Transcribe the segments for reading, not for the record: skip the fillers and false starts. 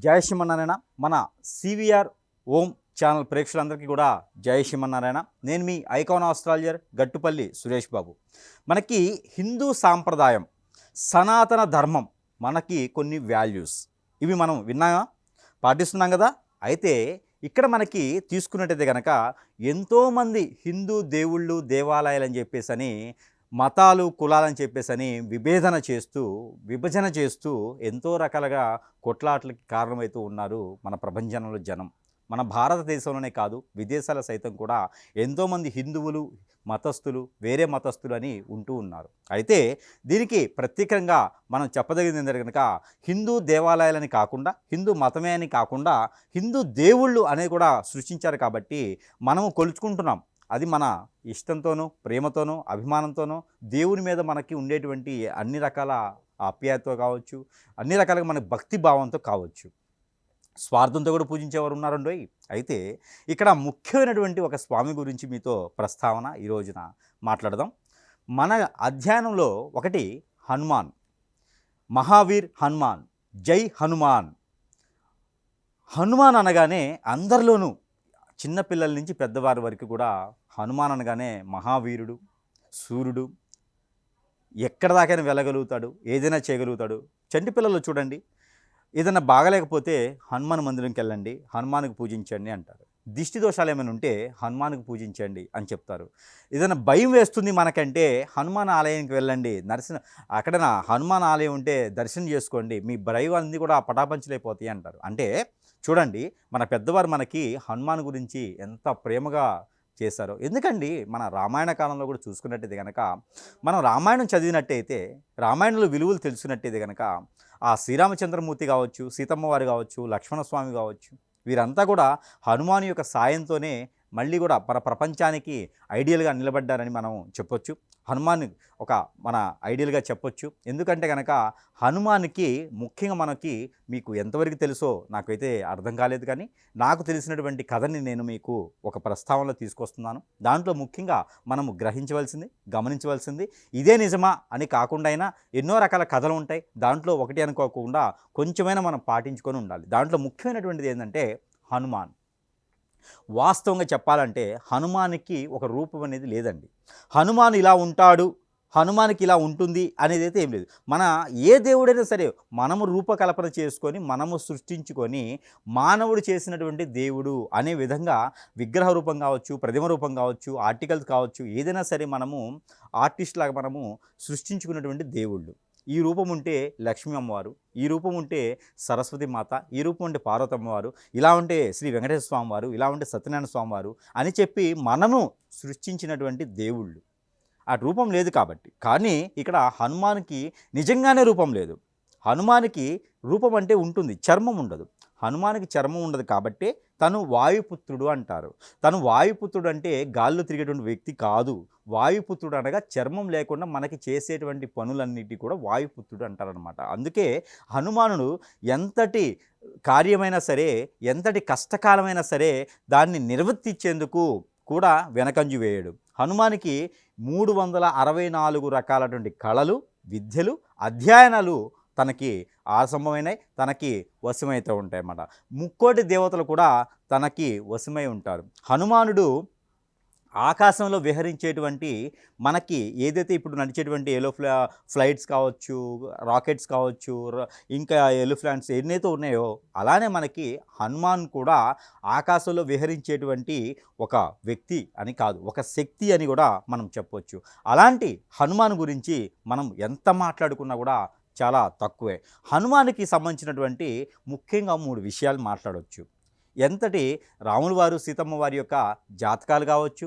జయ శ్రీమన్నారాయణ. మన సివిఆర్ ఓం ఛానల్ ప్రేక్షకులందరికీ కూడా జయ శ్రీమన్నారాయణ. నేను మీ ఐకాన్ ఆస్ట్రాలజర్ గట్టుపల్లి సురేష్ బాబు. మనకి హిందూ సాంప్రదాయం, సనాతన ధర్మం, మనకి కొన్ని వాల్యూస్ ఇవి మనం విన్నాగా పాటిస్తున్నాం కదా. అయితే ఇక్కడ మనకి తీసుకున్నట్టయితే కనుక ఎంతోమంది హిందూ దేవుళ్ళు దేవాలయాలు అని చెప్పేసి మతాలు కులాలని చెప్పేసి విభజన చేస్తూ ఎంతో రకాలుగా కొట్లాట్లకి కారణమవుతూ ఉన్నారు మన ప్రపంచంలో జనం. మన భారతదేశంలోనే కాదు, విదేశాల సైతం కూడా ఎంతోమంది హిందువులు మతస్థులు వేరే మతస్థులు అని ఉంటూ ఉన్నారు. అయితే దీనికి ప్రత్యేకంగా మనం చెప్పదగింది ఏంటంటే కనుక హిందూ దేవాలయాలని కాకుండా, హిందూ మతమే అని కాకుండా హిందూ దేవుళ్ళు అనేది కూడా సృష్టించారు. కాబట్టి మనము కొలుచుకుంటున్నాం. అది మన ఇష్టంతోనూ ప్రేమతోనూ అభిమానంతోనూ దేవుని మీద మనకి ఉండేటువంటి అన్ని రకాల ఆప్యాయతతో కావచ్చు, అన్ని రకాలుగా మన భక్తి భావంతో కావచ్చు. స్వార్థంతో కూడా పూజించేవారు ఉన్నారండోయ్. అయితే ఇక్కడ ముఖ్యమైనటువంటి ఒక స్వామి గురించి మీతో ప్రస్తావన ఈ రోజున మాట్లాడదాం. మన అధ్యయనంలో ఒకటి హనుమాన్, మహావీర్ హనుమాన్, జై హనుమాన్. హనుమాన్ అనగానే అందరిలోనూ చిన్నపిల్లల నుంచి పెద్దవారి వరకు కూడా హనుమాన్ అనగానే మహావీరుడు, సూర్యుడు, ఎక్కడ దాకైనా వెళ్ళగలుగుతాడు, ఏదైనా చేయగలుగుతాడు. చంటి పిల్లలు చూడండి, ఏదైనా బాగలేకపోతే హనుమాన్ మందిరంకి వెళ్ళండి, హనుమాన్కి పూజించండి అంటారు. దిష్టి దోషాలు ఏమైనా ఉంటే హనుమాన్కి పూజించండి అని చెప్తారు. ఏదైనా భయం వేస్తుంది మనకంటే హనుమాన్ ఆలయానికి వెళ్ళండి, అక్కడ హనుమాన్ ఆలయం ఉంటే దర్శనం చేసుకోండి, మీ భయం అన్నీ కూడా పటాపంచలైపోతాయి అంటారు. అంటే చూడండి, మన పెద్దవారు మనకి హనుమాన్ గురించి ఎంత ప్రేమగా చేశారో. ఎందుకండి మన రామాయణ కాలంలో కూడా చూసుకున్నట్టయితే కనుక, మనం రామాయణం చదివినట్టయితే, రామాయణంలో విలువలు తెలుసుకున్నట్టయితే కనుక ఆ శ్రీరామచంద్రమూర్తి కావచ్చు, సీతమ్మ వారు కావచ్చు, లక్ష్మణస్వామి కావచ్చు, వీరంతా కూడా హనుమాన్ యొక్క సాయంతోనే మళ్ళీ కూడా మన ప్రపంచానికి ఐడియల్గా నిలబడ్డారని మనం చెప్పొచ్చు. హనుమాన్ ఒక మన ఐడియల్గా చెప్పొచ్చు. ఎందుకంటే కనుక హనుమాన్కి ముఖ్యంగా మీకు ఎంతవరకు తెలుసో నాకైతే అర్థం కాలేదు, కానీ నాకు తెలిసినటువంటి కథని నేను మీకు ఒక ప్రస్తావనలో తీసుకొస్తున్నాను. దాంట్లో ముఖ్యంగా మనము గ్రహించవలసింది, గమనించవలసింది ఇదే నిజమా అని కాకుండా అయినా ఎన్నో రకాల కథలు ఉంటాయి. దాంట్లో ఒకటి అనుకోకుండా కొంచెమైనా మనం పాటించుకొని ఉండాలి. దాంట్లో ముఖ్యమైనటువంటిది ఏంటంటే హనుమాన్. వాస్తవంగా చెప్పాలంటే హనుమానికి ఒక రూపం అనేది లేదండి. హనుమాన్ ఇలా ఉంటాడు, హనుమానికి ఇలా ఉంటుంది అనేది అయితే ఏం లేదు. మన ఏ దేవుడైనా సరే మనము రూపకల్పన చేసుకొని, మనము సృష్టించుకొని, మానవుడు చేసినటువంటి దేవుడు అనే విధంగా విగ్రహ రూపం కావచ్చు, ప్రతిమ రూపం కావచ్చు, ఆర్టికల్స్ కావచ్చు, ఏదైనా సరే మనము ఆర్టిస్ట్ లాగా మనము సృష్టించుకున్నటువంటి దేవుళ్ళు. ఈ రూపం ఉంటే లక్ష్మీ అమ్మవారు, ఈ రూపం ఉంటే సరస్వతి మాత, ఈ రూపం ఉంటే పార్వతమ్మ వారు, ఇలా ఉంటే శ్రీ వెంకటేశ్వర స్వామి వారు, ఇలా ఉంటే సత్యనారాయణ స్వామి వారు అని చెప్పి మనము సృష్టించినటువంటి దేవుళ్ళు. ఆ రూపం లేదు కాబట్టి. కానీ ఇక్కడ హనుమాన్కి నిజంగానే రూపం లేదు. హనుమానికి రూపం అంటే ఉంటుంది, చర్మం ఉండదు. హనుమానికి చర్మం ఉండదు కాబట్టి తను వాయుపుత్రుడు అంటారు. తను వాయుపుత్రుడు అంటే గాల్లో తిరిగేటువంటి వ్యక్తి కాదు. వాయుపుత్రుడు అనగా చర్మం లేకుండా మనకి చేసేటువంటి పనులన్నిటి కూడా వాయుపుత్రుడు అంటారనమాట. అందుకే హనుమానుడు ఎంతటి కార్యమైనా సరే, ఎంతటి కష్టకాలమైనా సరే దాన్ని నిర్వర్తించేందుకు కూడా వెనకంజు వేయడు. హనుమానికి 364 రకాలటువంటి కళలు, విద్యలు, అధ్యయనాలు తనకి ఆసంభవమైనవి, తనకి వశమైతే ఉంటాయన్నమాట. ముక్కోటి దేవతలు కూడా తనకి వశమై ఉంటారు. హనుమానుడు ఆకాశంలో విహరించేటువంటి మనకి ఏదైతే ఇప్పుడు నడిచేటువంటి ఫ్లైట్స్ కావచ్చు, రాకెట్స్ కావచ్చు, ఇంకా ఎలిఫెంట్స్ ఎన్నైతే ఉన్నాయో అలానే మనకి హనుమాన్ కూడా ఆకాశంలో విహరించేటువంటి ఒక వ్యక్తి అని కాదు, ఒక శక్తి అని కూడా మనం చెప్పవచ్చు. అలాంటి హనుమాన్ గురించి మనం ఎంత మాట్లాడుకున్నా కూడా చాలా తక్కువే. హనుమానికి సంబంధించినటువంటి ముఖ్యంగా 3 విషయాలు మాట్లాడవచ్చు. ఎంతటి రాముల వారు సీతమ్మ వారి యొక్క జాతకాలు కావచ్చు,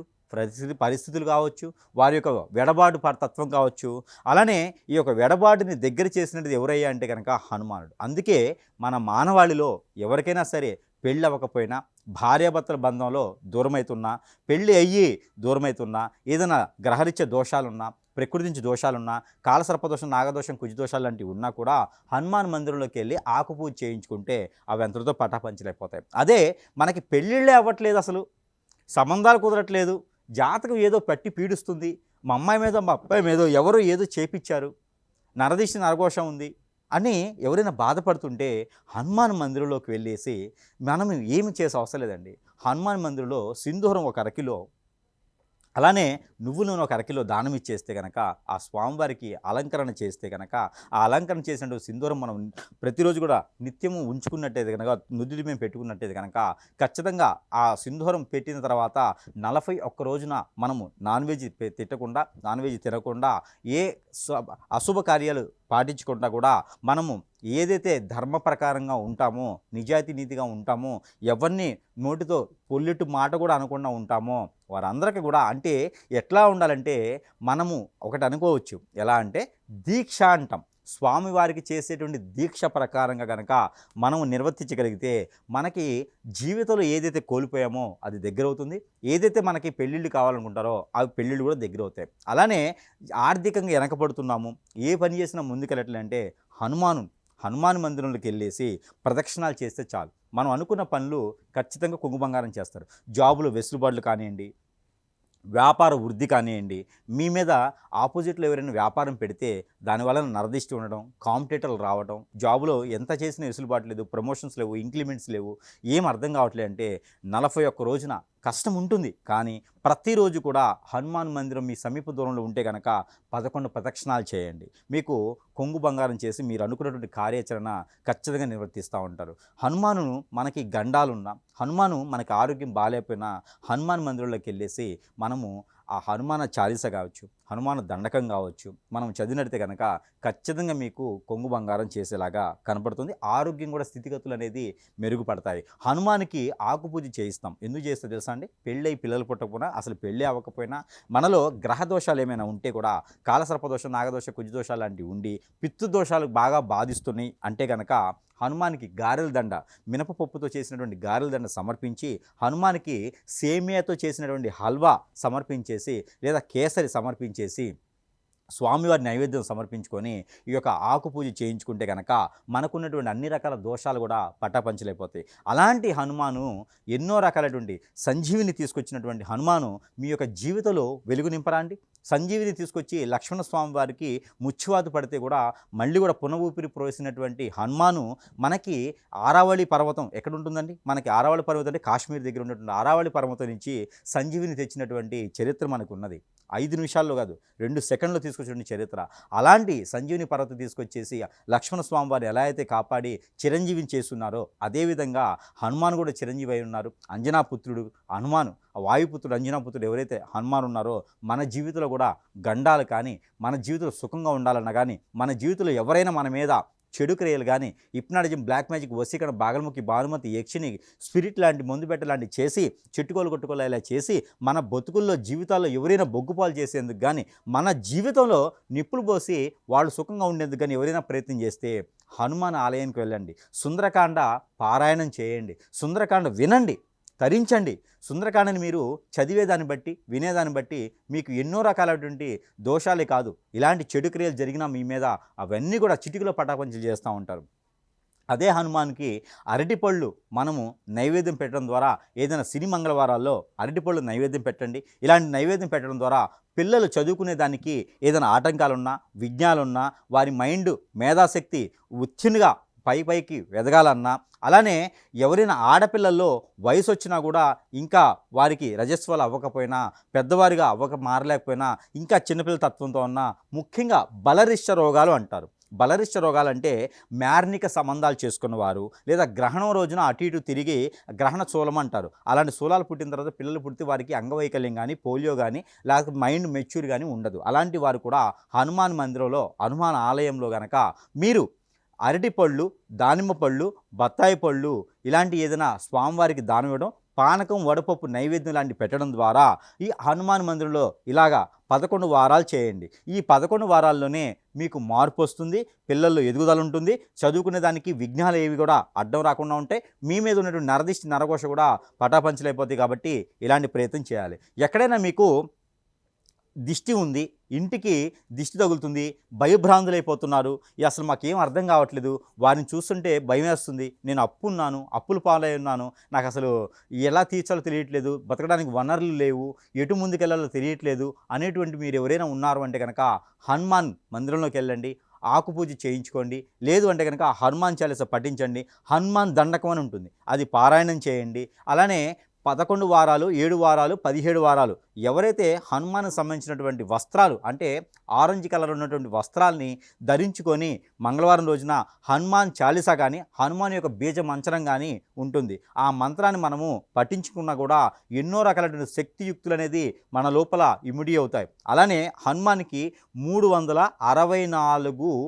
పరిస్థితులు కావచ్చు, వారి యొక్క వెడబాటు తత్వం కావచ్చు. అలానే ఈ యొక్క వెడబాటుని దగ్గర చేసినది ఎవరయ్యా అంటే కనుక హనుమానుడు. అందుకే మన మానవాళిలో ఎవరికైనా సరే పెళ్ళి అవ్వకపోయినా, భార్యాభర్తల బంధంలో దూరమవుతున్నా, పెళ్ళి అయ్యి దూరమవుతున్నా, ఏదైనా గ్రహరీత్య దోషాలున్నా, ప్రకృతి నుంచి దోషాలున్నా, కాలసర్పదోషం, నాగదోషం, కుజదోషాలు లాంటివి ఉన్నా కూడా హనుమాన్ మందిరంలోకి వెళ్ళి ఆకుపూజ చేయించుకుంటే అవి ఎంతటితో పటాపంచలైపోతాయి. అదే మనకి పెళ్ళిళ్ళే అవ్వట్లేదు, అసలు సంబంధాలు కుదరట్లేదు, జాతకం ఏదో పట్టి పీడిస్తుంది, మా అమ్మాయి మీద మా అబ్బాయి మీద ఎవరో ఏదో చేపించారు, నరదిష్టి నరఘోషం ఉంది, అని ఎవరైనా బాధపడుతుంటే హనుమాన్ మందిరంలోకి వెళ్ళేసి మనం ఏమి చేసే అవసరం లేదండి. హనుమాన్ మందిరంలో సింధూరం ఒక అరకిలో, అలానే నువ్వుల నూనె ఒక అరకిలో దానం ఇచ్చేస్తే గనక, ఆ స్వామివారికి అలంకరణ చేస్తే గనక, ఆ అలంకరణ చేసినటువంటి సింధూరం మనం ప్రతిరోజు కూడా నిత్యము ఉంచుకున్నట్టయితే గనక, నుదుటి మీద పెట్టుకున్నట్టయితే గనక, ఖచ్చితంగా ఆ సింధూరం పెట్టిన తర్వాత 41 రోజున మనము నాన్ వెజ్ తిట్టకుండా, నాన్ వెజ్ తినకుండా, ఏ అశుభ కార్యాలు పాటించకుండా కూడా మనము ఏదైతే ధర్మ ప్రకారంగా ఉంటామో, నిజాయితీ నీతిగా ఉంటామో, ఎవరిని నోటితో పొల్లెట్టు మాట కూడా అనకుండా ఉంటామో వారందరికీ కూడా, అంటే ఎట్లా ఉండాలంటే మనము ఒకటి అనుకోవచ్చు, ఎలా అంటే దీక్ష అంటాం. స్వామివారికి చేసేటువంటి దీక్ష ప్రకారంగా కనుక మనం నిర్వర్తించగలిగితే మనకి జీవితంలో ఏదైతే కోల్పోయామో అది దగ్గరవుతుంది. ఏదైతే మనకి పెళ్ళిళ్ళు కావాలనుకుంటారో అవి పెళ్ళిళ్ళు కూడా దగ్గరవుతాయి. అలానే ఆర్థికంగా వెనకబడుతున్నాము, ఏ పని చేసినా ముందుకెళ్ళట్లంటే హనుమాన్ మందిరంలోకి వెళ్ళేసి ప్రదక్షిణాలు చేస్తే చాలు. మనం అనుకున్న పనులు ఖచ్చితంగా కొంగు బంగారం చేస్తారు. జాబులో వెసులుబాట్లు కానివ్వండి, వ్యాపార వృద్ధి కానివ్వండి, మీ మీద ఆపోజిట్లో ఎవరైనా వ్యాపారం పెడితే దానివల్ల నరదిష్టి ఉండడం, కాంపిటేటర్లు రావడం, జాబులో ఎంత చేసినా వెసులుబాటు లేదు, ప్రమోషన్స్ లేవు, ఇంక్రిమెంట్స్ లేవు, ఏం అర్థం కావట్లేదు అంటే 41 రోజున కష్టం ఉంటుంది. కానీ ప్రతిరోజు కూడా హనుమాన్ మందిరం మీ సమీప దూరంలో ఉంటే కనుక 11 ప్రదక్షిణాలు చేయండి. మీకు కొంగు బంగారం చేసి మీరు అనుకున్నటువంటి కార్యాచరణ ఖచ్చితంగా నిర్వర్తిస్తూ ఉంటారు. హనుమాను మనకి గండాలున్నా, హనుమాను మనకి ఆరోగ్యం బాగాలేకపోయినా హనుమాన్ మందిరంలోకి వెళ్ళేసి మనము ఆ హనుమాన చాలీస కావచ్చు, హనుమాన దండకం కావచ్చు, మనం చదివినట్టే కనుక ఖచ్చితంగా మీకు కొంగు బంగారం చేసేలాగా కనపడుతుంది. ఆరోగ్యం కూడా స్థితిగతులు అనేది మెరుగుపడతాయి. హనుమానికి ఆకు పూజ చేయిస్తాం. ఎందుకు చేస్తే తెలుసా అండి? పెళ్ళై పిల్లలు పుట్టకపోయినా, అసలు పెళ్ళి అవ్వకపోయినా, మనలో గ్రహ దోషాలు ఏమైనా ఉంటే కూడా, కాలసర్పదోషం, నాగదోష, కుజదోషాలు లాంటివి ఉండి పితృదోషాలు బాగా బాధిస్తున్నాయి అంటే కనుక హనుమానికి గారెల దండ, మినపపప్పుతో చేసినటువంటి గారెల దండ సమర్పించి, హనుమానికి సేమియాతో చేసినటువంటి హల్వా సమర్పించేసి, లేదా కేసరి సమర్పించేసి స్వామివారి నైవేద్యం సమర్పించుకొని ఈ యొక్క ఆకు పూజ చేయించుకుంటే కనుక మనకున్నటువంటి అన్ని రకాల దోషాలు కూడా పటాపంచలైపోతాయి. అలాంటి హనుమాను ఎన్నో రకాలటువంటి సంజీవిని తీసుకొచ్చినటువంటి హనుమాను మీ యొక్క జీవితంలో వెలుగు నింపరా అండి? సంజీవిని తీసుకొచ్చి లక్ష్మణస్వామి వారికి ముచ్చువాతు పడితే కూడా మళ్ళీ కూడా పునః ఊపిరి పోసినటువంటి హనుమాను మనకి ఆరావళి పర్వతం ఎక్కడుంటుందండి? మనకి ఆరావళి పర్వతం అంటే కాశ్మీర్ దగ్గర ఉన్నటువంటి ఆరావళి పర్వతం నుంచి సంజీవిని తెచ్చినటువంటి చరిత్ర మనకు ఉన్నది. 5 నిమిషాల్లో కాదు, 2 సెకండ్లో తీసుకొచ్చిన చరిత్ర. అలాంటి సంజీవిని పర్వతం తీసుకొచ్చేసి లక్ష్మణస్వామి వారు ఎలా అయితే కాపాడి చిరంజీవిని చేస్తున్నారో అదేవిధంగా హనుమాన్ కూడా చిరంజీవి అయి ఉన్నారు. అంజనాపుత్రుడు హనుమాను, వాయుపుత్రుడు అంజనాపుత్రుడు ఎవరైతే హనుమాన్ ఉన్నారో మన జీవితంలో కూడా గండాలు కానీ, మన జీవితంలో సుఖంగా ఉండాలన్నా కానీ, మన జీవితంలో ఎవరైనా మన మీద చెడు క్రియలు కానీ, హిప్నాటిజం, బ్లాక్ మ్యాజిక్, వశీకరణ, బాగలముఖి, భానుమతి, యక్షిని, స్పిరిట్ లాంటి మందు పెట్ట లాంటి చేసి చెట్టుకోలు కొట్టుకోలు ఇలా చేసి మన బతుకుల్లో జీవితాల్లో ఎవరైనా బొగ్గుపాలు చేసేందుకు కానీ, మన జీవితంలో నిప్పులు పోసి వాళ్ళు సుఖంగా ఉండేందుకు కానీ ఎవరైనా ప్రయత్నం చేస్తే హనుమాన్ ఆలయానికి వెళ్ళండి, సుందరకాండ పారాయణం చేయండి, సుందరకాండ వినండి, తరించండి. సుందరకాండని మీరు చదివేదాన్ని బట్టి, వినేదాన్ని బట్టి మీకు ఎన్నో రకాలైనటువంటి దోషాలే కాదు, ఇలాంటి చెడు క్రియలు జరిగినా మీ మీద అవన్నీ కూడా చిటికలో పటాపంచలు చేస్తూ ఉంటారు. అదే హనుమాన్కి అరటిపళ్ళు మనము నైవేద్యం పెట్టడం ద్వారా, ఏదైనా సిని మంగళవారాల్లో అరటిపళ్ళు నైవేద్యం పెట్టండి. ఇలాంటి నైవేద్యం పెట్టడం ద్వారా పిల్లలు చదువుకునే దానికి ఏదైనా ఆటంకాలున్నా, విఘ్నాలున్నా, వారి మైండ్, మేధాశక్తి ఉత్తినిగా పైకి ఎదగాలన్నా, అలానే ఎవరైనా ఆడపిల్లల్లో వయసు వచ్చినా కూడా ఇంకా వారికి రజస్వాలు అవ్వకపోయినా, పెద్దవారిగా మారలేకపోయినా, ఇంకా చిన్నపిల్లల తత్వంతో ఉన్న, ముఖ్యంగా బలరిష్ట రోగాలు అంటారు. బలరిష్ట రోగాలంటే మ్యార్నిక సంబంధాలు చేసుకున్నవారు, లేదా గ్రహణం రోజున అటు ఇటు తిరిగి గ్రహణ శూలం అంటారు. అలాంటి శూలాలు పుట్టిన తర్వాత పిల్లలు పుడితే వారికి అంగవైకల్యం కానీ, పోలియో కానీ, లేకపోతే మైండ్ మెచ్యూర్ కానీ ఉండదు. అలాంటి వారు కూడా హనుమాన్ మందిరంలో, హనుమాన్ ఆలయంలో కనుక మీరు అరటిపళ్ళు, దానిమ్మ పళ్ళు, బత్తాయి పళ్ళు ఇలాంటి ఏదైనా స్వామివారికి దానం ఇవ్వడం, పానకం, వడపప్పు నైవేద్యం లాంటి పెట్టడం ద్వారా ఈ హనుమాన్ మందిరంలో ఇలాగా 11 వారాలు చేయండి. ఈ 11 వారాల్లోనే మీకు మార్పు వస్తుంది, పిల్లల్లో ఎదుగుదల ఉంటుంది, చదువుకునే దానికి విఘ్నాలు ఏవి కూడా అడ్డం రాకుండా ఉంటాయి, మీ మీద ఉన్నటువంటి నరదిష్టి, నరఘోష కూడా పటాపంచలైపోతాయి. కాబట్టి ఇలాంటి ప్రయత్నం చేయాలి. ఎక్కడైనా మీకు దిష్టి ఉంది, ఇంటికి దిష్టి తగులుతుంది, భయభ్రాంతులైపోతున్నారు, అసలు మాకేం అర్థం కావట్లేదు, వారిని చూస్తుంటే భయం వేస్తుంది, నేను అప్పుల పాలై ఉన్నాను, నాకు అసలు ఎలా తీర్చాలో తెలియట్లేదు, బతకడానికి వనరులు లేవు, ఎటు ముందుకెళ్లాలో తెలియట్లేదు అనేటువంటి మీరు ఎవరైనా ఉన్నారు అంటే కనుక హనుమాన్ మందిరంలోకి వెళ్ళండి. ఆకుపూజ చేయించుకోండి. లేదు అంటే కనుక హనుమాన్ చాలీసా పఠించండి. హనుమాన్ దండకం అని ఉంటుంది, అది పారాయణం చేయండి. అలానే 11 వారాలు, 7 వారాలు, 17 వారాలు ఎవరైతే హనుమాన్‌కి సంబంధించినటువంటి వస్త్రాలు అంటే ఆరెంజ్ కలర్ ఉన్నటువంటి వస్త్రాల్ని ధరించుకొని మంగళవారం రోజున హనుమాన్ చాలీసా కానీ, హనుమాన్ యొక్క బీజ మంత్రం కానీ ఉంటుంది. ఆ మంత్రాన్ని మనము పఠించుకున్నా కూడా ఎన్నో రకాలైనటువంటి శక్తియుక్తులనేది మన లోపల ఇమిడి అవుతాయి. అలానే హనుమాన్‌కి 364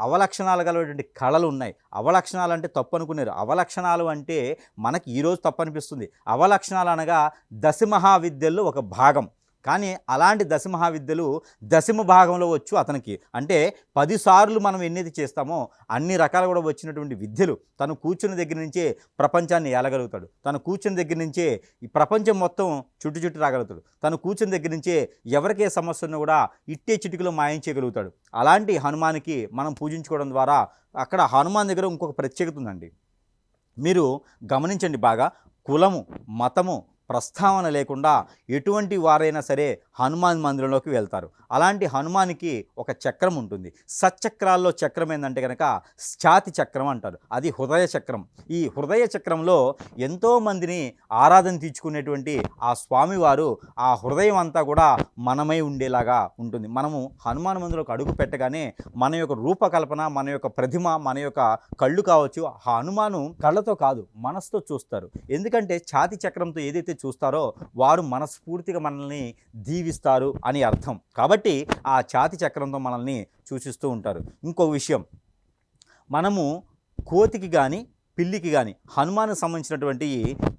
అవలక్షణాలు గలటువంటి కళలు ఉన్నాయి. అవలక్షణాలు అంటే తప్పు అనుకున్నారు. అవలక్షణాలు అంటే మనకి ఈరోజు తప్పు అనిపిస్తుంది. అవలక్షణాలు అనగా దశమహావిద్యల్లో ఒక భాగం. కానీ అలాంటి దశమహావిద్యలు దశమ భాగంలో వచ్చు అతనికి. అంటే 10 సార్లు మనం ఎన్నైతే చేస్తామో అన్ని రకాలు కూడా వచ్చినటువంటి విద్యలు. తను కూర్చున్న దగ్గర నుంచే ప్రపంచాన్ని ఏలగలుగుతాడు. తను కూర్చున్న దగ్గర నుంచే ఈ ప్రపంచం మొత్తం చుట్టు రాగలుగుతాడు. తను కూర్చున్న దగ్గర నుంచే ఎవరికే సమస్య ఉన్నా కూడా ఇట్టే చిటికలో మాయం చేయగలుగుతాడు. అలాంటి హనుమానికి మనం పూజించుకోవడం ద్వారా అక్కడ హనుమాన్ దగ్గర ఇంకొక ప్రత్యేకత ఉందండి. మీరు గమనించండి బాగా. కులము, మతము, ప్రస్తావన లేకుండా ఎటువంటి వారైనా సరే హనుమాన్ మందిరంలోకి వెళ్తారు. అలాంటి హనుమానికి ఒక చక్రం ఉంటుంది. సచ్చక్రాల్లో చక్రం ఏంటంటే కనుక ఛాతి చక్రం అంటారు. అది హృదయ చక్రం. ఈ హృదయ చక్రంలో ఎంతోమందిని ఆరాధన తీర్చుకునేటువంటి ఆ స్వామివారు ఆ హృదయం అంతా కూడా మనమై ఉండేలాగా ఉంటుంది. మనము హనుమాన్ మందిరంలోకి అడుగు పెట్టగానే మన యొక్క రూపకల్పన, మన యొక్క ప్రతిమ, మన యొక్క కళ్ళు కావచ్చు, హనుమాను కళ్ళతో కాదు మనసుతో చూస్తారు. ఎందుకంటే ఛాతి చక్రంతో ఏదైతే చూస్తారో వారు మనస్ఫూర్తిగా మనల్ని దీవిస్తారు అని అర్థం. కాబట్టి ఆ ఛాతి చక్రంతో మనల్ని సూచిస్తూ ఉంటారు. ఇంకో విషయం, మనము కోతికి కానీ పిల్లికి కానీ హనుమాన్కి సంబంధించినటువంటి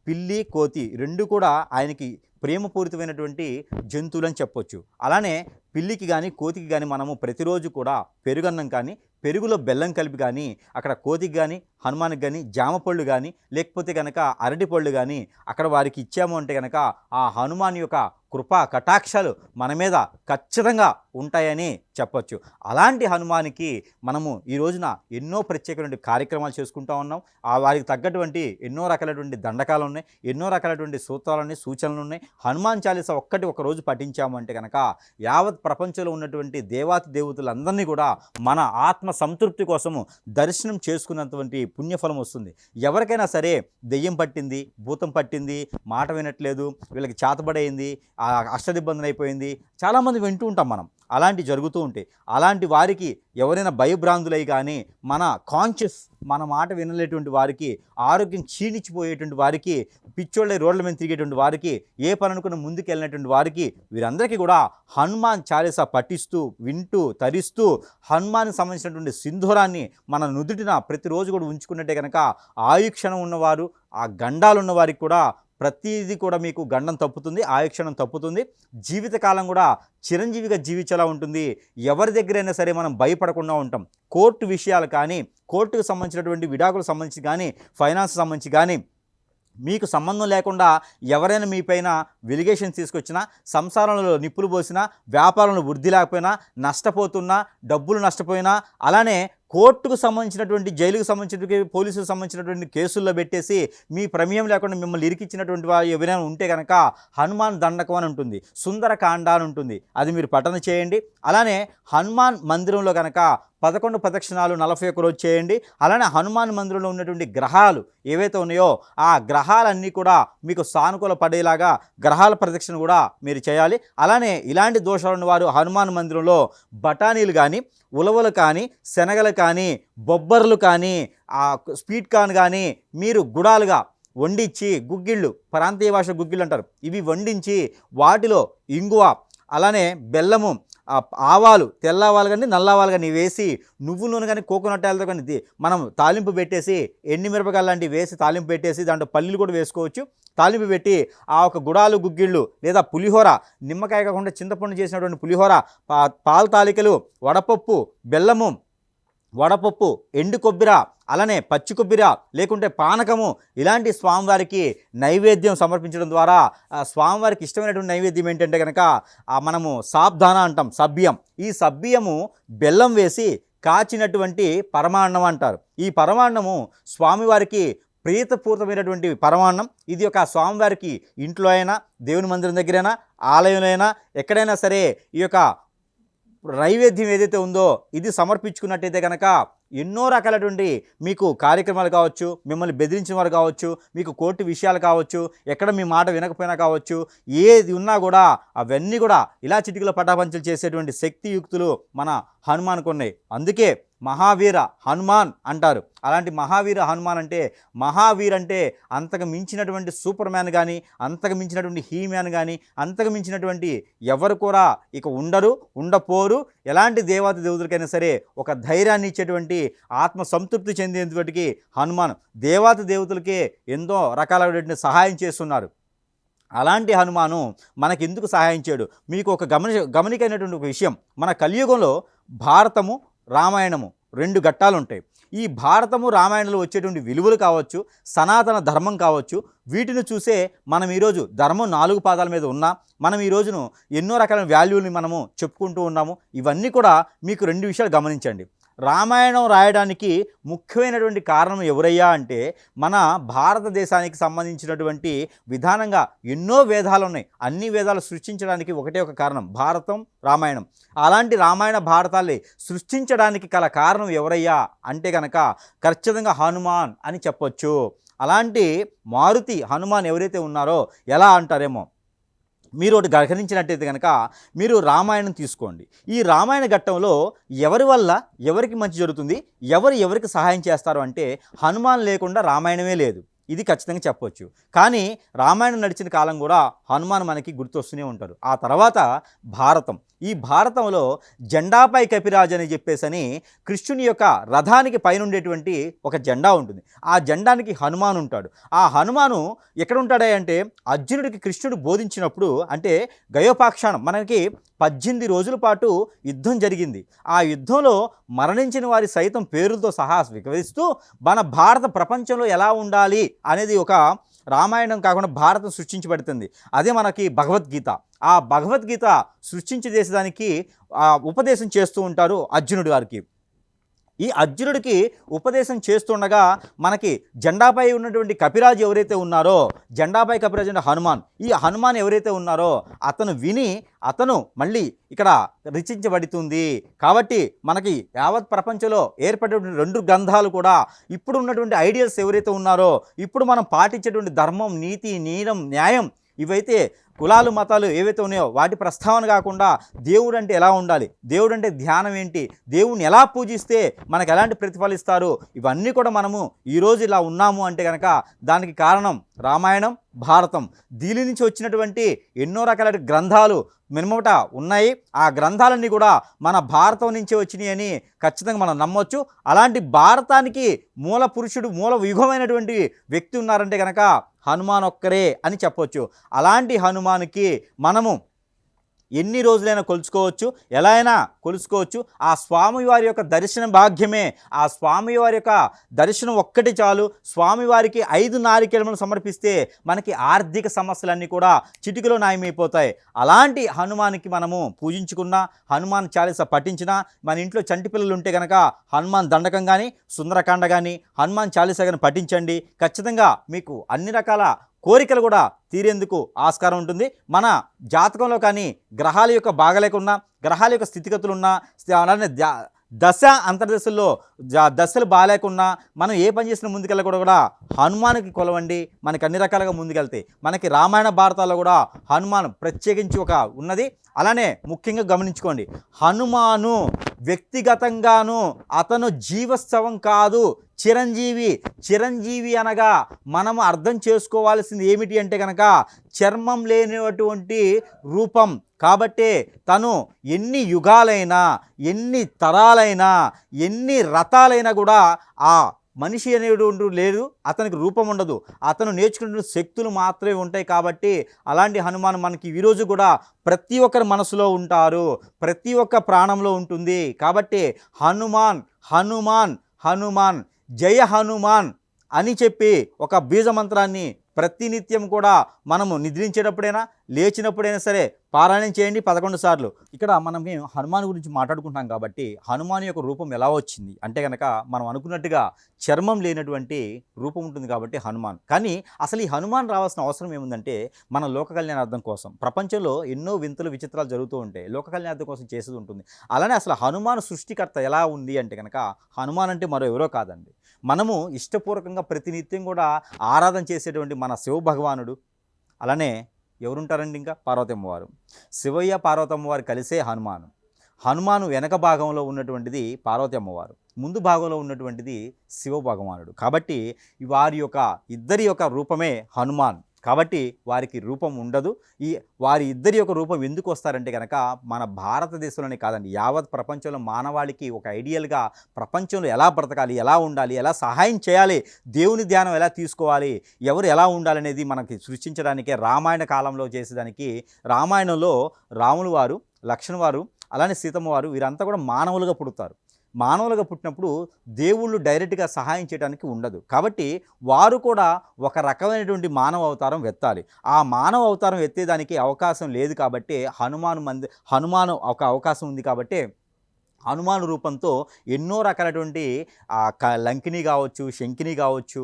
పిల్లి, కోతి రెండు కూడా ఆయనకి ప్రేమపూరితమైనటువంటి జంతువులని చెప్పొచ్చు. అలానే పిల్లికి కానీ కోతికి కానీ మనము ప్రతిరోజు కూడా పెరుగన్నం కానీ, పెరుగులో బెల్లం కలిపి కానీ అక్కడ కోతికి కానీ హనుమాన్కి కానీ జామ పళ్ళు కానీ లేకపోతే కనుక అరటి పళ్ళు కానీ అక్కడ వారికి ఇచ్చాము అంటే కనుక ఆ హనుమాన్ యొక్క కృపా కటాక్షాలు మన మీద ఖచ్చితంగా ఉంటాయని చెప్పొచ్చు. అలాంటి హనుమానికి మనము ఈ రోజున ఎన్నో ప్రత్యేకమైన కార్యక్రమాలు చేసుకుంటూ ఉన్నాం. వారికి తగ్గటువంటి ఎన్నో రకాలైనటువంటి దండకాలు ఉన్నాయి, ఎన్నో రకాలైనటువంటి సూత్రాలు ఉన్నాయి, సూచనలు ఉన్నాయి. హనుమాన్ చాలీసా ఒక రోజు పఠించాము అంటే కనుక యావత్ ప్రపంచంలో ఉన్నటువంటి దేవాతి దేవతలందరినీ కూడా మన ఆత్మ సంతృప్తి కోసము దర్శనం చేసుకున్నటువంటి పుణ్యఫలం వస్తుంది. ఎవరికైనా సరే దెయ్యం పట్టింది, భూతం పట్టింది, మాట వినట్లేదు, వీళ్ళకి చేతబడైంది, అష్టదిబ్బందులు అయిపోయింది, చాలామంది వింటూ ఉంటాం మనం. అలాంటి జరుగుతూ ఉంటాయి. అలాంటి వారికి ఎవరైనా భయభ్రాంతులై కానీ మన కాన్షియస్ మన మాట వినలేటువంటి వారికి, ఆరోగ్యం క్షీణించిపోయేటువంటి వారికి, పిచ్చోళ్ళ రోడ్ల మీద తిరిగేటువంటి వారికి, ఏ పని అనుకున్న ముందుకు వెళ్ళినటువంటి వారికి వీరందరికీ కూడా హనుమాన్ చాలీసా పఠిస్తూ, వింటూ, తరిస్తూ హనుమాన్కి సంబంధించినటువంటి సింధూరాన్ని మన నుదుటిన ప్రతిరోజు కూడా ఉంచుకున్నట్టే కనుక ఆయుక్షణం ఉన్నవారు, ఆ గండాలు ఉన్న వారికి కూడా ప్రతిదీ కూడా మీకు గండం తప్పుతుంది, ఆయుక్షణం తప్పుతుంది. జీవితకాలం కూడా చిరంజీవిగా జీవించేలా ఉంటుంది. ఎవరి దగ్గరైనా సరే మనం భయపడకుండా ఉంటాం. కోర్టు విషయాలు కానీ, కోర్టుకు సంబంధించినటువంటి విడాకులకు సంబంధించి కానీ, ఫైనాన్స్ సంబంధించి కానీ మీకు సంబంధం లేకుండా ఎవరైనా మీ పైన వెలిగేషన్ తీసుకొచ్చినా, సంసారంలో నిప్పులు పోసినా, వ్యాపారంలో వృద్ధి లేకపోయినా, నష్టపోతున్నా, డబ్బులు నష్టపోయినా, అలానే కోర్టుకు సంబంధించినటువంటి, జైలుకు సంబంధించినటువంటి, పోలీసులకు సంబంధించినటువంటి కేసుల్లో పెట్టేసి మీ ప్రమేయం లేకుండా మిమ్మల్ని ఇరికిచ్చినటువంటి వారు ఎవరైనా ఉంటే కనుక హనుమాన్ దండకం అని ఉంటుంది, సుందరకాండ అని ఉంటుంది, అది మీరు పఠన చేయండి. అలానే హనుమాన్ మందిరంలో కనుక 11 ప్రదక్షిణాలు 41 రోజు చేయండి. అలానే హనుమాన్ మందిరంలో ఉన్నటువంటి గ్రహాలు ఏవైతే ఉన్నాయో ఆ గ్రహాలన్నీ కూడా మీకు సానుకూల పడేలాగా గ్రహాల ప్రదక్షిణ కూడా మీరు చేయాలి. అలానే ఇలాంటి దోషాలు ఉన్నవారు హనుమాన్ మందిరంలో బఠానీలు కానీ, ఉలవలు కానీ, శనగలు కానీ, బొబ్బర్లు కానీ, స్వీట్ కార్న్ కానీ మీరు గుడాలుగా వండించి, గుగ్గిళ్ళు, ప్రాంతీయ భాష గుగ్గిళ్ళు అంటారు, ఇవి వండించి వాటిలో ఇంగువ, అలానే బెల్లము, ఆవాలు, తెల్లవాలు కానీ నల్లవాలు కానీ వేసి, నువ్వు నూనె కానీ కోకోనట్ ఆయిల్తో కానీ మనం తాలింపు పెట్టేసి, ఎండిమిరపకాయలు లాంటివి వేసి తాలింపు పెట్టేసి దాంట్లో పల్లీలు కూడా వేసుకోవచ్చు. తాలింపు పెట్టి ఆ ఒక గుడాలు, గుగ్గిళ్ళు లేదా పులిహోర, నిమ్మకాయ కాకుండా చింతపండు చేసినటువంటి పులిహోర, పాల తాలికలు, వడపప్పు, బెల్లము, వడపప్పు, ఎండు కొబ్బరి, అలానే పచ్చి కొబ్బరి లేకుంటే పానకము, ఇలాంటి స్వామివారికి నైవేద్యం సమర్పించడం ద్వారా స్వామివారికి ఇష్టమైనటువంటి నైవేద్యం ఏంటంటే కనుక మనము సాబ్దాన అంటాం, సభ్యం. ఈ సభ్యము బెల్లం వేసి కాచినటువంటి పరమాన్నం అంటారు. ఈ పరమాన్నము స్వామివారికి ప్రీతపూర్తమైనటువంటి పరమాన్నం. ఇది ఒక స్వామివారికి ఇంట్లో అయినా, దేవుని మందిరం దగ్గరైనా, ఆలయంలో అయినా, ఎక్కడైనా సరే ఈ యొక్క నైవేద్యం ఏదైతే ఉందో ఇది సమర్పించుకున్నట్టయితే కనుక ఎన్నో రకాలటువంటి మీకు కార్యక్రమాలు కావచ్చు, మిమ్మల్ని బెదిరించిన వారు కావచ్చు, మీకు కోర్టు విషయాలు కావచ్చు, ఎక్కడ మీ మాట వినకపోయినా కావచ్చు, ఏది ఉన్నా కూడా అవన్నీ కూడా ఇలా చిటికలో పటాపంచలు చేసేటువంటి శక్తియుక్తులు మన హనుమాన్కు ఉన్నాయి. అందుకే మహావీర హనుమాన్ అంటారు. అలాంటి మహావీర హనుమాన్ అంటే, మహావీర్ అంటే అంతకు మించినటువంటి సూపర్ మ్యాన్ కానీ, అంతకు మించినటువంటి హీ మ్యాన్ కానీ, అంతకు మించినటువంటి ఎవరు కూడా ఇక ఉండరు, ఉండపోరు. ఎలాంటి దేవతా దేవుడికైనా సరే ఒక ధైర్యాన్ని ఇచ్చేటువంటి, ఆత్మ సంతృప్తి చెందేటువంటి హనుమాన్ దేవతా దేవతలకే ఎంతో రకాలైనటువంటి సహాయం చేస్తున్నారు. అలాంటి హనుమాను మనకెందుకు సహాయం చేయడు? మీకు ఒక గమనికైనటువంటి ఒక విషయం, మన కలియుగంలో భారతము రామాయణము 2 ఘట్టాలు ఉంటాయి. ఈ భారతము రామాయణంలో వచ్చేటువంటి విలువలు కావచ్చు, సనాతన ధర్మం కావచ్చు, వీటిని చూసే మనం ఈరోజు ధర్మం 4 పాదాల మీద ఉన్నా మనం ఈ రోజును ఎన్నో రకాల వాల్యూని మనము చెప్పుకుంటూ ఉన్నాము. ఇవన్నీ కూడా మీకు 2 విషయాలు గమనించండి. రామాయణం రాయడానికి ముఖ్యమైనటువంటి కారణం ఎవరయ్యా అంటే, మన భారతదేశానికి సంబంధించినటువంటి విధానంగా ఎన్నో వేదాలు ఉన్నాయి. అన్ని వేదాలు సృష్టించడానికి ఒకటే ఒక కారణం, భారతం రామాయణం. అలాంటి రామాయణ భారతాల్ని సృష్టించడానికి గల కారణం ఎవరయ్యా అంటే కనుక ఖచ్చితంగా హనుమాన్ అని చెప్పొచ్చు. అలాంటి మారుతి హనుమాన్ ఎవరైతే ఉన్నారో ఎలా అంటారేమో, మీరు ఒకటి గ్రహించినట్టయితే కనుక మీరు రామాయణం తీసుకోండి. ఈ రామాయణ ఘట్టంలో ఎవరి వల్ల ఎవరికి మంచి జరుగుతుంది, ఎవరికి సహాయం చేస్తారు అంటే హనుమాన్ లేకుండా రామాయణమే లేదు. ఇది ఖచ్చితంగా చెప్పవచ్చు. కానీ రామాయణం నడిచిన కాలం కూడా హనుమాన్ మనకి గుర్తొస్తూనే ఉంటారు. ఆ తర్వాత భారతం. ఈ భారతంలో జెండాపై కపిరాజు అని చెప్పేసని కృష్ణుని యొక్క రథానికి పైన ఉండేటువంటి ఒక జెండా ఉంటుంది. ఆ జెండానికి హనుమాన్ ఉంటాడు. ఆ హనుమాను ఎక్కడ ఉంటాడే అంటే అర్జునుడికి కృష్ణుడు బోధించినప్పుడు, అంటే గయోపాఖ్యానం, మనకి 18 రోజుల పాటు యుద్ధం జరిగింది. ఆ యుద్ధంలో మరణించిన వారి సైతం పేరులతో సహా వివరిస్తూ మన భారత ప్రపంచంలో ఎలా ఉండాలి అనేది ఒక రామాయణం కాకుండా భారతం సృష్టించబడుతుంది. అదే మనకి భగవద్గీత. ఆ భగవద్గీత సృష్టించేదానికి ఉపదేశం చేస్తూ ఉంటారు అర్జునుడి గారికి. ఈ అర్జునుడికి ఉపదేశం చేస్తుండగా మనకి జెండాపై ఉన్నటువంటి కపిరాజు ఎవరైతే ఉన్నారో, జెండాపై కపిరాజు అంటే హనుమాన్, ఈ హనుమాన్ ఎవరైతే ఉన్నారో అతను విని అతను మళ్ళీ ఇక్కడ రచించబడుతుంది. కాబట్టి మనకి యావత్ ప్రపంచంలో ఏర్పడేటువంటి 2 గ్రంథాలు కూడా ఇప్పుడు ఉన్నటువంటి ఐడియల్స్ ఎవరైతే ఉన్నారో, ఇప్పుడు మనం పాటించేటువంటి ధర్మం, నీతి, న్యాయం ఇవైతే కులాలు మతాలు ఏవైతే ఉన్నాయో వాటి ప్రస్తావన కాకుండా దేవుడు అంటే ఎలా ఉండాలి, దేవుడు అంటే ధ్యానం ఏంటి, దేవుణ్ణి ఎలా పూజిస్తే మనకు ఎలాంటి ప్రతిఫలిస్తారు, ఇవన్నీ కూడా మనము ఈరోజు ఇలా ఉన్నాము అంటే కనుక దానికి కారణం రామాయణం, భారతం. దీని నుంచి వచ్చినటువంటి ఎన్నో రకాల గ్రంథాలు మినమట ఉన్నాయి. ఆ గ్రంథాలన్నీ కూడా మన భారతం నుంచే వచ్చినాయి అని ఖచ్చితంగా మనం నమ్మొచ్చు. అలాంటి భారతానికి మూల పురుషుడు, మూల యుగమైనటువంటి వ్యక్తి ఉన్నారంటే కనుక హనుమాన్ ఒక్కరే అని చెప్పొచ్చు. అలాంటి హనుమాన్కి మనము ఎన్ని రోజులైనా కొలుచుకోవచ్చు, ఎలా అయినా కొలుచుకోవచ్చు. ఆ స్వామివారి యొక్క దర్శన భాగ్యమే, ఆ స్వామివారి యొక్క దర్శనం ఒక్కటి చాలు. స్వామివారికి 5 నారికేళములు సమర్పిస్తే మనకి ఆర్థిక సమస్యలన్నీ కూడా చిటికలో న్యాయమైపోతాయి. అలాంటి హనుమానికి మనము పూజించుకున్నా, హనుమాన్ చాలీసా పఠించినా, మన ఇంట్లో చంటి పిల్లలు ఉంటే కనుక హనుమాన్ దండకం కానీ, సుందరకాండ కానీ, హనుమాన్ చాలీసా కానీ పఠించండి. ఖచ్చితంగా మీకు అన్ని రకాల కోరికలు కూడా తీరేందుకు ఆస్కారం ఉంటుంది. మన జాతకంలో కానీ గ్రహాల యొక్క బాగలేకున్నా, గ్రహాల యొక్క స్థితిగతులున్నా, అలానే దశ అంతర్దశల్లో దశలు బాగాలేకున్నా మనం ఏ పని చేసినా ముందుకెళ్ళకూడదు కూడా హనుమానికి కొలవండి. మనకి అన్ని రకాలుగా ముందుకెళ్తాయి. మనకి రామాయణ భారతాల్లో కూడా హనుమాన్ ప్రత్యేకించి ఒక ఉన్నది. అలానే ముఖ్యంగా గమనించుకోండి, హనుమాను వ్యక్తిగతంగాను అతను జీవోత్సవం కాదు, చిరంజీవి అనగా మనము అర్థం చేసుకోవాల్సింది ఏమిటి అంటే కనుక చర్మం లేనటువంటి రూపం. కాబట్టే తను ఎన్ని యుగాలైనా, ఎన్ని తరాలైనా, ఎన్ని రథాలైనా కూడా ఆ మనిషి అనేటువంటి లేదు, అతనికి రూపం ఉండదు, అతను నేర్చుకున్న శక్తులు మాత్రమే ఉంటాయి. కాబట్టి అలాంటి హనుమాన్ మనకి ఈరోజు కూడా ప్రతి ఒక్కరి మనసులో ఉంటారు, ప్రతి ఒక్క ప్రాణంలో ఉంటుంది. కాబట్టి హనుమాన్ హనుమాన్ హనుమాన్ జయ హనుమాన్ అని చెప్పి ఒక బీజ మంత్రాన్ని ప్రతినిత్యం కూడా మనము నిద్రించేటప్పుడైనా లేచినప్పుడైనా సరే పారాయణం చేయండి 11 సార్లు. ఇక్కడ మనం హనుమాన్ గురించి మాట్లాడుకుంటాం కాబట్టి హనుమాన్ యొక్క రూపం ఎలా వచ్చింది అంటే కనుక మనం అనుకున్నట్టుగా చర్మం లేనటువంటి రూపం ఉంటుంది కాబట్టి హనుమాన్. కానీ అసలు ఈ హనుమాన్ రావాల్సిన అవసరం ఏముందంటే మన లోక కళ్యాణార్థం కోసం. ప్రపంచంలో ఎన్నో వింతలు విచిత్రాలు జరుగుతూ ఉంటాయి, లోక కళ్యాణార్థం కోసం చేసేది ఉంటుంది. అలానే అసలు హనుమాన్ సృష్టికర్త ఎలా ఉంది అంటే కనుక హనుమాన్ అంటే మరో ఎవరో కాదండి, మనము ఇష్టపూర్వకంగా ప్రతినిత్యం కూడా ఆరాధన చేసేటువంటి మన శివ భగవానుడు. అలానే ఎవరుంటారండి ఇంకా పార్వతమ్మ వారు. శివయ్య పార్వతమ్మ వారు కలిసే హనుమాను. హనుమాను వెనక భాగంలో ఉన్నటువంటిది పార్వతి అమ్మవారు, ముందు భాగంలో ఉన్నటువంటిది శివ భగవానుడు. కాబట్టి వారి యొక్క ఇద్దరి యొక్క రూపమే హనుమాన్. కాబట్టి వారికి రూపం ఉండదు. వారి ఇద్దరి యొక్క రూపం ఎందుకు వస్తారంటే కనుక మన భారతదేశంలోనే కాదండి, యావత్ ప్రపంచంలో మానవాళికి ఒక ఐడియల్గా ప్రపంచంలో ఎలా బ్రతకాలి, ఎలా ఉండాలి, ఎలా సహాయం చేయాలి, దేవుని ధ్యానం ఎలా తీసుకోవాలి, ఎవరు ఎలా ఉండాలనేది మనకి సృష్టించడానికే రామాయణ కాలంలో చేసేదానికి. రామాయణంలో రాములు వారు, లక్ష్మణ్ వారు, అలానే సీతమ్మ వారు వీరంతా కూడా మానవులుగా పుడతారు. మానవులుగా పుట్టినప్పుడు దేవుళ్ళు డైరెక్ట్గా సహాయం చేయడానికి ఉండదు. కాబట్టి వారు కూడా ఒక రకమైనటువంటి మానవ అవతారం ఎత్తాలి. ఆ మానవ అవతారం ఎత్తేదానికి అవకాశం లేదు కాబట్టి హనుమాను ఒక అవకాశం ఉంది కాబట్టి హనుమాను రూపంతో ఎన్నో రకాలటువంటి లంకిని కావచ్చు, శంకిని కావచ్చు,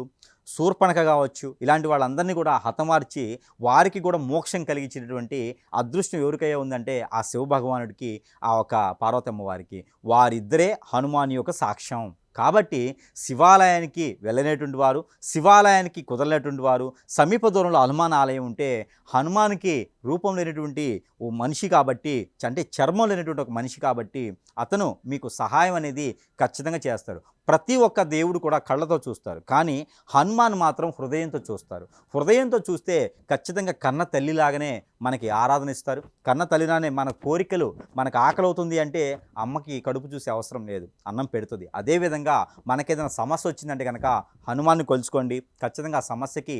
శూర్పణఖ కావచ్చు, ఇలాంటి వాళ్ళందరినీ కూడా హతమార్చి వారికి కూడా మోక్షం కలిగించినటువంటి అదృష్టం ఎవరికయ్యా ఉందంటే ఆ శివ భగవానుడికి, ఆ ఒక పార్వతమ్మ వారికి. వారిద్దరే హనుమాన్ యొక్క సాక్ష్యం. కాబట్టి శివాలయానికి వెళ్ళనేటువంటి వారు, శివాలయానికి కుదరలేటువంటి వారు, సమీప దూరంలో హనుమాన్ ఆలయం ఉంటే హనుమాన్కి రూపం లేనటువంటి ఓ మనిషి కాబట్టి, అంటే చర్మం లేనటువంటి ఒక మనిషి కాబట్టి అతను మీకు సహాయం అనేది ఖచ్చితంగా చేస్తాడు. ప్రతి ఒక్క దేవుడు కూడా కళ్ళతో చూస్తారు, కానీ హనుమాన్ మాత్రం హృదయంతో చూస్తారు. హృదయంతో చూస్తే ఖచ్చితంగా కన్న తల్లిలాగానే మనకి ఆరాధన ఇస్తారు. కన్న తల్లిలానే మన కోరికలు, మనకు ఆకలి అవుతుంది అంటే అమ్మకి కడుపు చూసే అవసరం లేదు, అన్నం పెడుతుంది. అదేవిధంగా మనకేదైనా సమస్య వచ్చిందంటే కనుక హనుమాన్ని కొలుచుకోండి, ఖచ్చితంగా ఆ సమస్యకి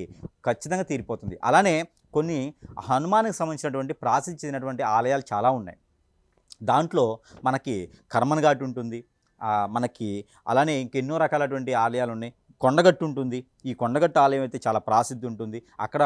ఖచ్చితంగా తీరిపోతుంది. అలానే కొన్ని హనుమానికి సంబంధించినటువంటి ప్రాసిద్ధి చెందినటువంటి ఆలయాలు చాలా ఉన్నాయి. దాంట్లో మనకి కర్మన్ ఘాట్ ఉంటుంది, మనకి అలానే ఇంకెన్నో రకాలటువంటి ఆలయాలు ఉన్నాయి. కొండగట్టు ఉంటుంది. ఈ కొండగట్టు ఆలయం అయితే చాలా ప్రాసిద్ధి ఉంటుంది. అక్కడ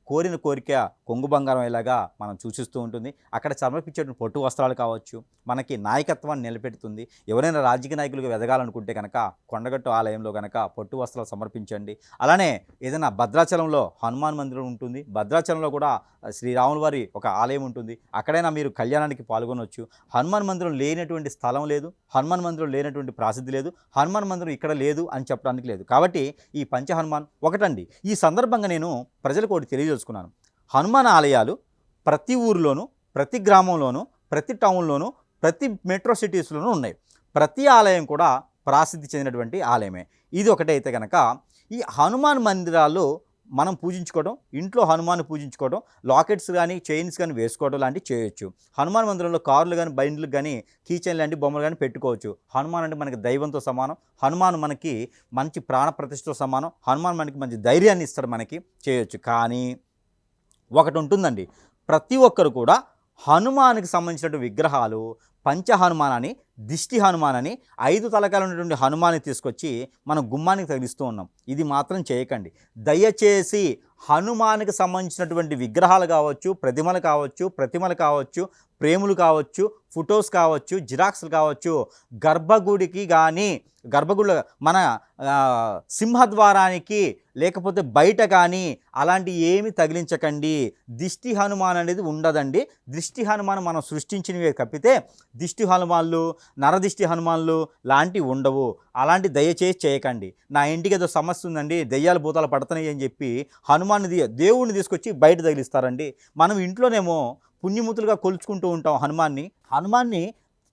కోరిన కోరిక కొంగు బంగారం అయ్యేలాగా మనం సూచిస్తూ ఉంటుంది. అక్కడ సమర్పించేటువంటి పట్టు వస్త్రాలు కావచ్చు, మనకి నాయకత్వాన్ని నిలబెడుతుంది. ఎవరైనా రాజకీయ నాయకులుగా ఎదగాలనుకుంటే కనుక కొండగట్టు ఆలయంలో కనుక పట్టు వస్త్రాలు సమర్పించండి. అలానే ఏదైనా భద్రాచలంలో హనుమాన్ మందిరం ఉంటుంది, భద్రాచలంలో కూడా శ్రీరాముల వారి ఒక ఆలయం ఉంటుంది. అక్కడైనా మీరు కళ్యాణానికి పాల్గొనవచ్చు. హనుమాన్ మందిరం లేనటువంటి స్థలం లేదు, హనుమాన్ మందిరం లేనటువంటి ప్రాసిద్ధి లేదు, హనుమాన్ మందిరం ఇక్కడ లేదు అని చెప్పడానికి లేదు. కాబట్టి ఈ పంచ హనుమాన్ ఒకటండి. ఈ సందర్భంగా నేను ప్రజలకు ఒకటి తెలియజేసుకున్నాను. హనుమాన్ ఆలయాలు ప్రతి ఊరిలోనూ, ప్రతి గ్రామంలోనూ, ప్రతి టౌన్లోనూ, ప్రతి మెట్రో సిటీస్లోనూ ఉన్నాయి. ప్రతి ఆలయం కూడా ప్రాసిద్ధి చెందినటువంటి ఆలయమే. ఇది ఒకటైతే కనుక ఈ హనుమాన్ మందిరాల్లో మనం పూజించుకోవడం, ఇంట్లో హనుమాన్ పూజించుకోవడం, లాకెట్స్ కానీ చైన్స్ కానీ వేసుకోవడం లాంటివి చేయొచ్చు. హనుమాన్ మందిరంలో కార్లు కానీ, బండ్లు కానీ, కీచైన్ లాంటి బొమ్మలు కానీ పెట్టుకోవచ్చు. హనుమాన్ అంటే మనకి దైవంతో సమానం. హనుమాన్ మనకి మంచి ప్రాణ ప్రతిష్టతో సమానం. హనుమాన్ మనకి మంచి ధైర్యాన్ని ఇస్తాడు, మనకి చేయొచ్చు. కానీ ఒకటి ఉంటుందండి, ప్రతి ఒక్కరు కూడా హనుమానికి సంబంధించినటువంటి విగ్రహాలు పంచ హనుమాన్ అని, దిష్టి హనుమాన్ అని 5 తలకాయలు ఉన్నటువంటి హనుమాన్ని తీసుకొచ్చి మనం గుమ్మానికి తగిలిస్తూ ఉన్నాం. ఇది మాత్రం చేయకండి దయచేసి. హనుమానికి సంబంధించినటువంటి విగ్రహాలు కావచ్చు, ప్రతిమలు కావచ్చు, ప్రేములు కావచ్చు, ఫొటోస్ కావచ్చు, జిరాక్స్లు కావచ్చు, గర్భగుడికి కానీ, గర్భగుడి మన సింహద్వారానికి లేకపోతే బయట కానీ అలాంటి ఏమి తగిలించకండి. దిష్టి హనుమాన్ అనేది ఉండదండి. దిష్టి హనుమాన్ మనం సృష్టించినవే తప్పితే దిష్టి హనుమాన్లు, నరదిష్టి హనుమాన్లు లాంటివి ఉండవు. అలాంటి దయచేసి చేయకండి. నా ఇంటికి ఏదో సమస్య ఉందండి, దెయ్యాలు భూతాలు పడుతున్నాయి అని చెప్పి దేవుణ్ణి తీసుకొచ్చి బయట తగిలిస్తారండి. మనం ఇంట్లోనేమో పుణ్యమూతులుగా కొలుచుకుంటూ ఉంటాం హనుమాన్ని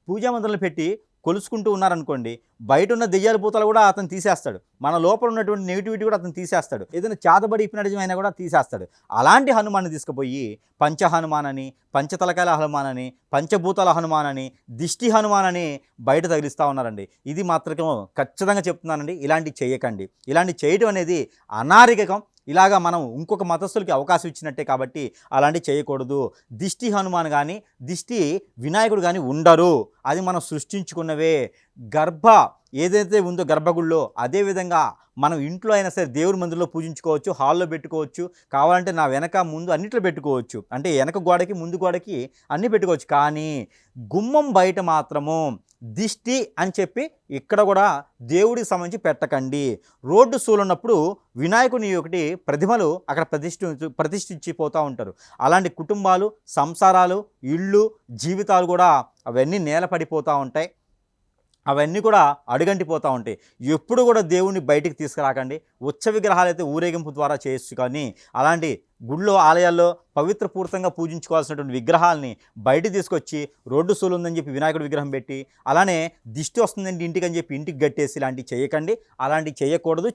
పూజామందిరంలో పెట్టి కొలుసుకుంటూ ఉన్నారనుకోండి, బయట ఉన్న దెయ్యాల భూతాలు కూడా అతను తీసేస్తాడు. మన లోపల ఉన్నటువంటి నెగిటివిటీ కూడా అతను తీసేస్తాడు. ఏదైనా చేతబడి ఇప్పినడిజమైనా కూడా తీసేస్తాడు. అలాంటి హనుమాన్ని తీసుకుపోయి పంచ హనుమాన్ అని, పంచతలకాయల హనుమాన్ అని, పంచభూతాల హనుమాన్ అని, దిష్టి హనుమాన్ అని బయట తగిలిస్తూ ఉన్నారండి. ఇది మాత్రం ఖచ్చితంగా చెప్తున్నానండి, ఇలాంటివి చేయకండి. ఇలాంటి చేయడం అనేది అనాగరికం. ఇలాగా మనం ఇంకొక మతస్థులకి అవకాశం ఇచ్చినట్టే కాబట్టి అలాంటివి చేయకూడదు. దిష్టి హనుమాన్ కానీ, దిష్టి వినాయకుడు కానీ ఉండరు. అది మనం సృష్టించుకున్నవే. ఏదైతే ఉందో గర్భగుడిలో అదే విధంగా మనం ఇంట్లో అయినా సరే దేవుడి మందిరంలో పూజించుకోవచ్చు, హాల్లో పెట్టుకోవచ్చు, కావాలంటే నా వెనక ముందు అన్నిట్లో పెట్టుకోవచ్చు. అంటే వెనక గోడకి ముందు గోడకి అన్నీ పెట్టుకోవచ్చు. కానీ గుమ్మం బయట మాత్రము దిష్టి అని చెప్పి ఇక్కడ కూడా దేవుడికి సంబంధించి పెట్టకండి. రోడ్డు సూలున్నప్పుడు వినాయకుని ఒకటి ప్రతిమలు అక్కడ ప్రతిష్ఠించిపోతూ ఉంటారు. అలాంటి కుటుంబాలు, సంసారాలు, ఇళ్ళు, జీవితాలు కూడా అవన్నీ నేలపడిపోతూ ఉంటాయి. అవన్నీ కూడా అడుగంటిపోతూ ఉంటాయి. ఎప్పుడు కూడా దేవుణ్ణి బయటికి తీసుకురాకండి. ఉత్సవ విగ్రహాలు అయితే ఊరేగింపు ద్వారా చేయొచ్చు, కానీ అలాంటి గుళ్ళో ఆలయాల్లో పవిత్రపూరితంగా పూజించుకోవాల్సినటువంటి విగ్రహాలని బయటికి తీసుకొచ్చి రోడ్డు సూలు ఉందని చెప్పి వినాయకుడి విగ్రహం పెట్టి, అలానే దిష్టి వస్తుందండి ఇంటికి అని చెప్పి ఇంటికి గట్టేసి ఇలాంటివి చేయకండి. అలాంటివి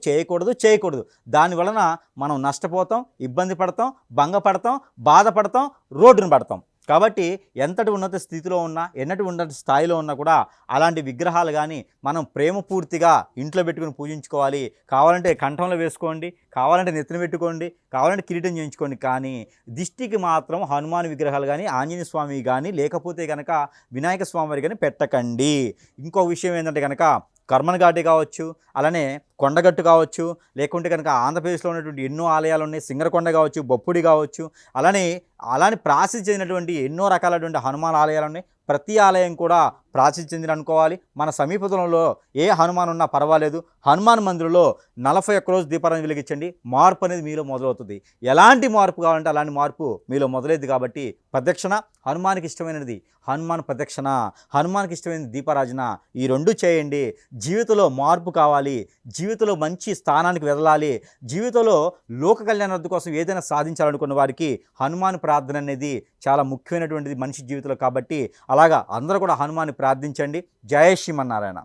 చేయకూడదు. దానివలన మనం నష్టపోతాం, ఇబ్బంది పడతాం, భంగపడతాం, బాధపడతాం, రోడ్డును పడతాం. కాబట్టి ఎంతటి ఉన్నత స్థితిలో ఉన్నా, ఎన్నటి ఉన్నత స్థాయిలో ఉన్నా కూడా అలాంటి విగ్రహాలు కానీ మనం ప్రేమపూర్తిగా ఇంట్లో పెట్టుకుని పూజించుకోవాలి. కావాలంటే కంఠంలో వేసుకోండి, కావాలంటే నెత్తిన పెట్టుకోండి, కావాలంటే కిరీటం చేయించుకోండి. కానీ దిష్టికి మాత్రం హనుమాన్ విగ్రహాలు కానీ, ఆంజనేయ స్వామి కానీ, లేకపోతే కనుక వినాయక స్వామి వారి కానీ పెట్టకండి. ఇంకో విషయం ఏంటంటే కనుక కర్మన్ఘాటి కావచ్చు, అలానే కొండగట్టు కావచ్చు, లేకుంటే కనుక ఆంధ్రప్రదేశ్లో ఉన్నటువంటి ఎన్నో ఆలయాలు ఉన్నాయి. సింగరకొండ కావచ్చు, బొప్పుడి కావచ్చు, అలానే ప్రాసిద్ధి చెందినటువంటి ఎన్నో రకాలైనటువంటి హనుమాన్ ఆలయాలు ఉన్నాయి. ప్రతి ఆలయం కూడా ప్రాసిద్ధి చెందిన అనుకోవాలి. మన సమీపంలో ఏ హనుమాన్ ఉన్నా పర్వాలేదు. హనుమాన్ మందిరంలో 41 రోజు దీపారాధన వెలిగించండి. మార్పు అనేది మీలో మొదలవుతుంది. ఎలాంటి మార్పు కావాలంటే అలాంటి మార్పు మీలో మొదలైంది. కాబట్టి ప్రదక్షిణ హనుమానికి ఇష్టమైనది, హనుమాన్ ప్రదక్షిణ హనుమానికి ఇష్టమైనది దీపారాజన, ఈ రెండు చేయండి. జీవితంలో మార్పు కావాలి, జీవితంలో మంచి స్థానానికి వెళ్ళాలి, జీవితంలో లోక కళ్యాణార్థం కోసం ఏదైనా సాధించాలనుకున్న వారికి హనుమాన్ ప్రార్థన అనేది చాలా ముఖ్యమైనటువంటిది మనిషి జీవితంలో. కాబట్టి అలాగా అందరూ కూడా హనుమాన్ని ప్రార్థించండి. జయ శ్రీమన్నారాయణ.